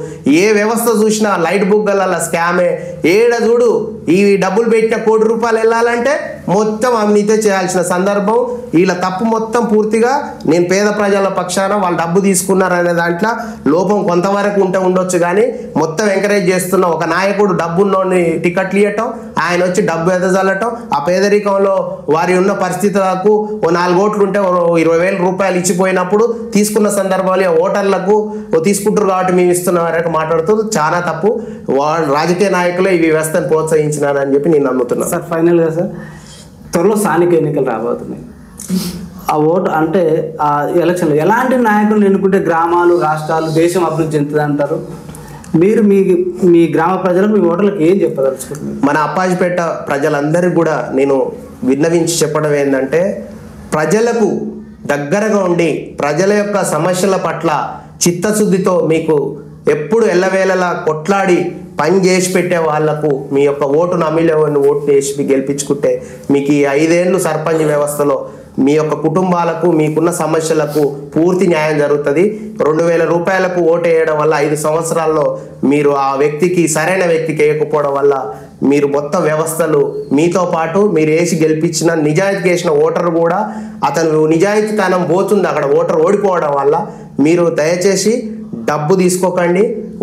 ఏ వ్యవస్థ చూసినా లైట్ బుగ్గల స్కామే ఏడ చూడు ఈ డబ్బులు పెట్టిన ₹1,00,00,000 వెళ్ళాలంటే మొత్తం అవినీతి చేయాల్సిన సందర్భం. వీళ్ళ తప్పు మొత్తం పూర్తిగా నేను పేద ప్రజల పక్షాన వాళ్ళు డబ్బు తీసుకున్నారనే దాంట్లో లోపం కొంతవరకు ఉండొచ్చు కానీ మొత్తం ఎంకరేజ్ చేస్తున్న ఒక నాయకుడు డబ్బున్నోని టికెట్లు ఇవ్వటం ఆయన వచ్చి డబ్బు ఎదజల్లటం ఆ పేదరికంలో వారి ఉన్న పరిస్థితులకు ఓ 4 ఓట్లు ఉంటే 20,000 రూపాయలు ఇచ్చిపోయినప్పుడు తీసుకున్న సందర్భాలు ఓటర్లకు తీసుకుంటారు కాబట్టి మేము ఇస్తున్న వరకు మాట్లాడుతూ చాలా తప్పు. రాజకీయ నాయకులే ఈ వ్యవస్థను ప్రోత్సహించినారని చెప్పి నేను నమ్ముతున్నాను. సార్ ఫైనల్గా సార్ త్వరలో స్థానిక ఎన్నికలు రాబోతున్నాయి. ఆ ఓటు అంటే ఆ ఎలక్షన్లో ఎలాంటి నాయకులను ఎన్నుకుంటే గ్రామాలు రాష్ట్రాలు దేశం అభివృద్ధి చెందుతుంది అంటారు? మీరు మీ గ్రామ ప్రజలకు మీ ఓటర్లకు ఏం చెప్పదలుచుకుంటున్నారు? మన అప్పాజిపేట ప్రజలందరికీ కూడా నేను విన్నవించి చెప్పడం ఏంటంటే ప్రజలకు దగ్గరగా ఉండి ప్రజల యొక్క సమస్యల పట్ల చిత్తశుద్ధితో మీకు ఎప్పుడు ఎల్లవేళలా కొట్లాడి పని చేసి పెట్టే వాళ్లకు మీ యొక్క ఓటు నమ్మిలేవని ఓటు వేసి గెలిపించుకుంటే మీకు ఈ 5 ఏళ్ళు సర్పంచ్ వ్యవస్థలో మీ యొక్క కుటుంబాలకు మీకున్న సమస్యలకు పూర్తి న్యాయం జరుగుతుంది. 2,000 రూపాయలకు ఓటు వేయడం వల్ల 5 సంవత్సరాల్లో మీరు ఆ వ్యక్తికి సరైన వ్యక్తికి వేయకపోవడం వల్ల మీరు మొత్తం వ్యవస్థలు మీతో పాటు మీరు వేసి గెలిపించిన నిజాయితీ వేసిన ఓటర్ కూడా అతను నిజాయితీతనం పోతుంది అక్కడ ఓటర్ ఓడిపోవడం వల్ల. మీరు దయచేసి డబ్బు తీసుకోకండి,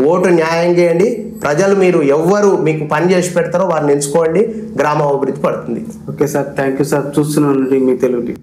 ఓటు న్యాయం చేయండి. ప్రజలు మీరు ఎవ్వరు మీకు పని చేసి పెడతారో వారిని ఎంచుకోండి, గ్రామ అభివృద్ధి పడుతుంది. Okay sir, thank you sir. చూస్తున్నాను మీ తెలుగు.